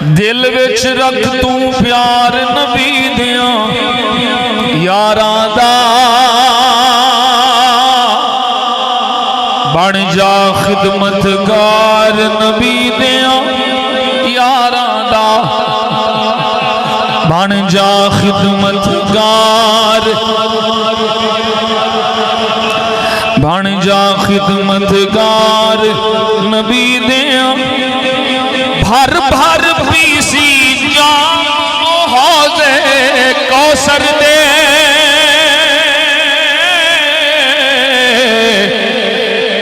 दिल विच रख तू प्यार नबी दिया यारां दा, बन जा खिदमतगार नबी दिया यारां दा, बन जा खिदमतगार, बन जा खिदमतगार नबी दिया। भर भर पीसी जाम हौज़े कौसर दे,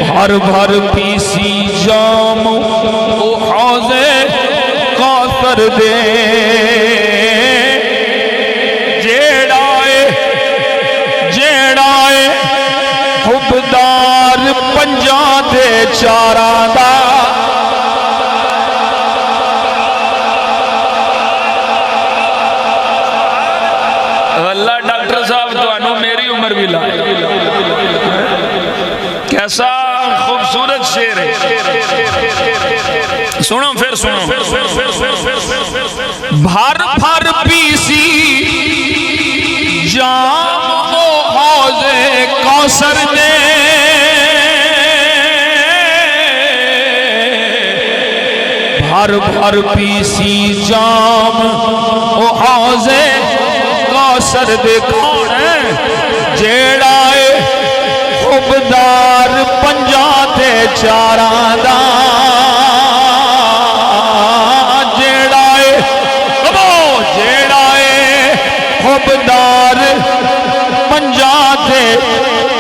भर भर पीसी जाम हौज़े कौसर दे। जेड़ाए हुबदार पंजा दे चारा दा, डॉक्टर साहब तो मेरी उम्र भी ला, कैसा खूबसूरत शेर है। सुनो फिर सुनो। भर भर पीसी जाम हौज़े कौसर दे, भर भर पीसी जाम हौज़े कौसर दे। कौन है जेड़ाए हुबदार पंजा दे चारां दा, जेड़ाए हुबदार पंजा दे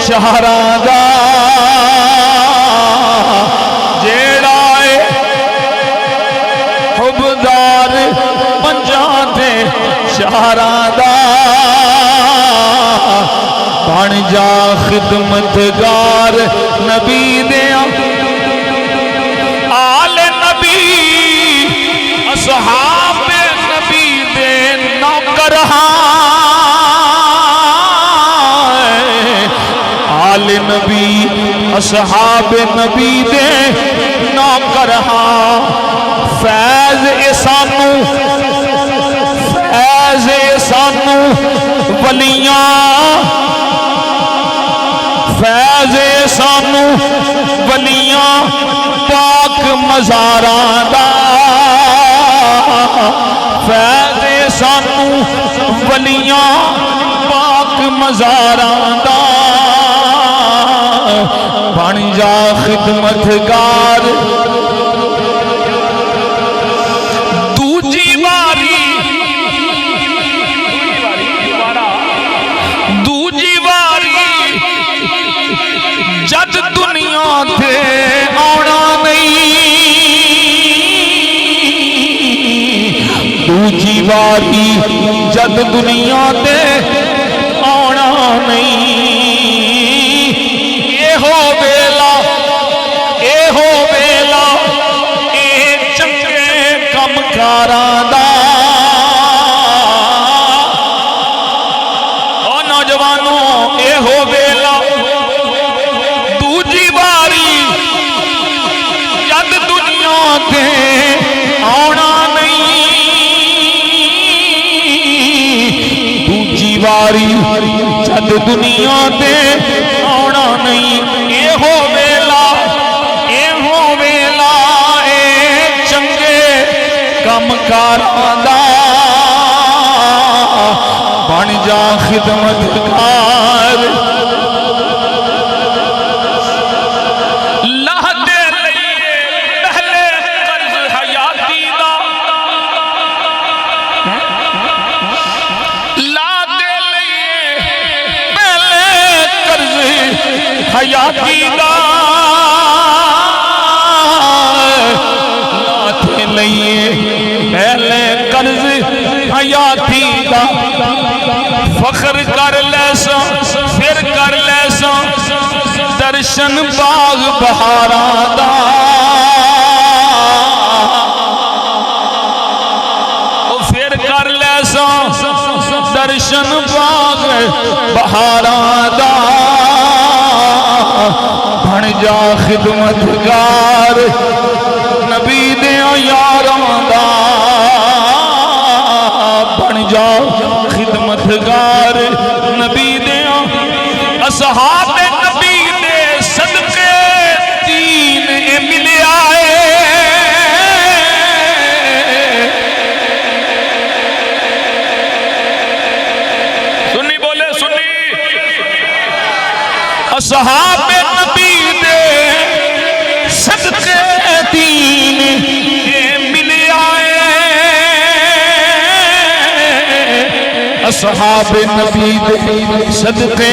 चारां दा, जेड़ाए हुबदार पंजा दे चारां दा, बन जा खिदमतगार नबी दिया। आले नबी असहाबे नबी दे नौकर आले नबी असहाबे नबी दे नौकर फैज सानू, फैज सानू वलियां, फैज सानू वलियां पाक मज़ारां दा, फैज सानू वलियां पाक मज़ारां दा, बन जा खिदमतगार। दूजी बारी जद दुनिया थे आना नहीं, दूजी बारी जद दुनिया ते आना नहीं। एहो वेला ए चंगे कमकारां दा, ओ नौजवानों एहो वेला दूजी बारी जद दुनिया ते आना नहीं, दूजी बारी जद दुनिया ते आना नहीं। एहो वेला ए चंगे कमकारां दा, बन जा खिदमतगार। हयाती दा लाथे लइए पहले कर्ज हयाती दा, फख्र कर लैसा फिर कर लैसा दर्शन बाग बहारां दा, फिर कर लैसा दर्शन बाग बहारां दा, बन जा खिदमतगार नबी दे यारां दा। सहाबे नबी दे सदके दीन मिलिया सहाबे नबी दे सदके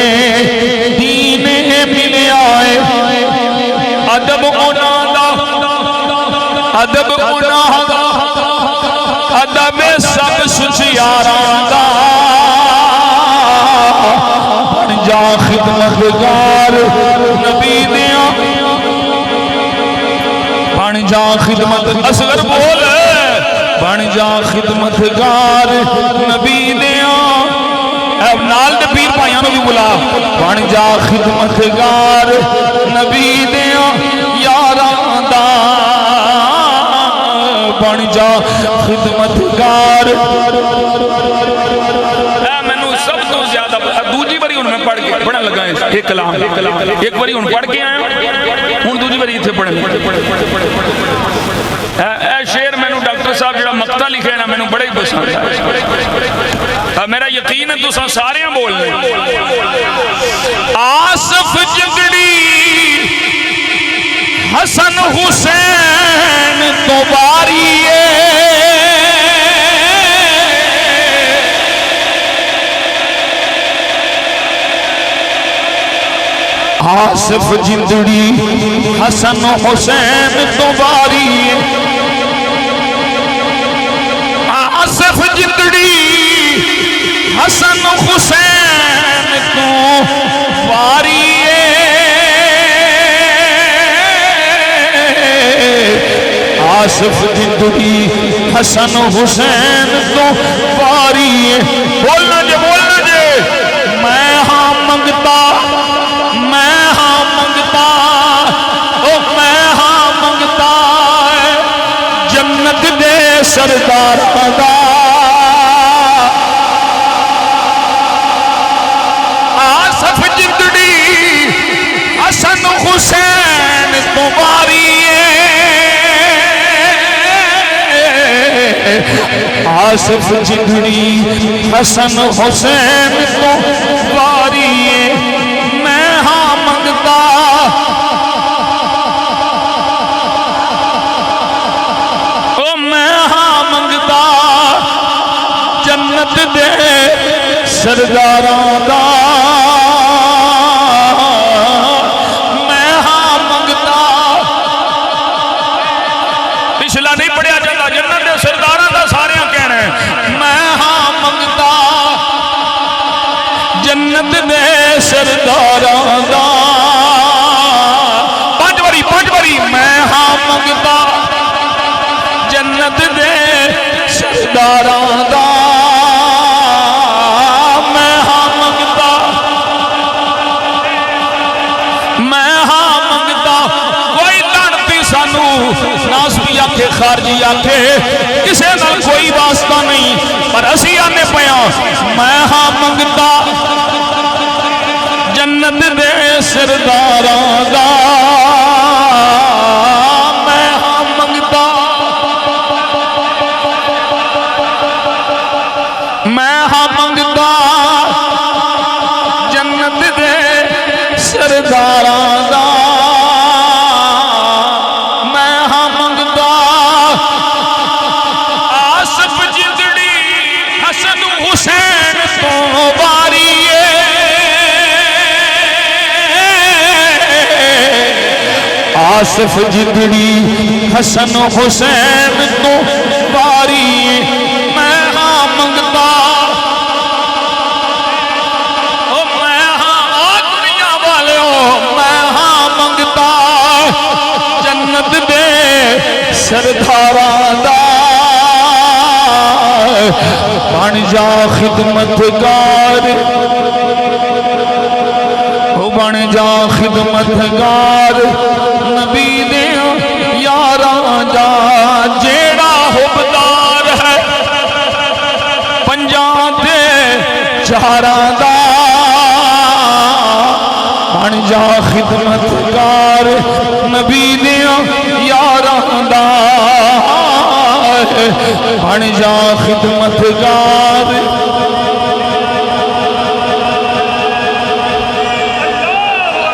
दीन मिलिया अदब उन्हां दा अदब उन्हां दा अदब सब सुचियारां दा बन जा खिदमतगार नबी दिया बन जा खिदमत असगर बोल बन जा खिदमतगार नबी दिया नाल दे पीर भाइयों भी बुला बन जा खिदमतगार नबी दिया यारां दा बन जा खिदमतगार मैनू सब तो ज्यादा दूजी बारी हुण मैं पढ़ के पढ़न लगा एक कलाम एक बारी हुण पढ़ के आया हुण दूजी बारी इत्थे पढ़न शेर मैनू डॉक्टर साहब जो मक्ता लिखे ना मैनू बड़ा ही पसंद है मेरा यकीन है तुसां सारे बोल रहे आसफ जगड़ी हसन हुसैन तो बारी आसफ जिंदड़ी हसन हुसैन तो बारी आसफ जिंदड़ी हसन हुसैन तो बारी आसफ जिंदड़ी हसन हुसैन तो बारी बोलना जे मैं हाँ मंगता ओ मैं हाँ मंगता जन्नत दे सरदार दा आसफ जिंदड़ी हसन हुसैन तो बारी आसफ जिंदड़ी हसन हुसैन तो बारी मैं हाँ मंगता ओ मैं हाँ मंगता जन्नत दे सरदारां दा मैं हाँ मंगता पिछला नहीं पढ़िया जाता जन्नत दे सरदारां दा सारे कहना मैं हाँ मंगता जन्नत दे सरदारां दा पांच बारी मैं हाँ मंगता जन्नत दे सरदारां दा मैं हाँ मंगता कोई लड़ती सानू नासवी आखे खारजी आखे किसे नाल कोई वास्ता नहीं पर असी आने पया मैं हाँ मंगता जन्नत दे सरदारां दा मैं हाँ मंगता जन्नत दे सरदारां दा मैं हाँ मंगता आसफ जिंदड़ी हसन हुसैन तो बारी आसफ जिंदड़ी हसन हुसैन तो बारी मैं हाँ मंगता ओ मैं हाँ दुनिया वाले मैं हाँ मंगता जन्नत दे सरदारां दा बन जा खिदमतगार बन जा खिदमतगार नबी दे यारां दा जेड़ा हुबदार है पंजां ते चारां दा बन जा खिदमतगार नबी दे यारां दा बन जा खिदमतगार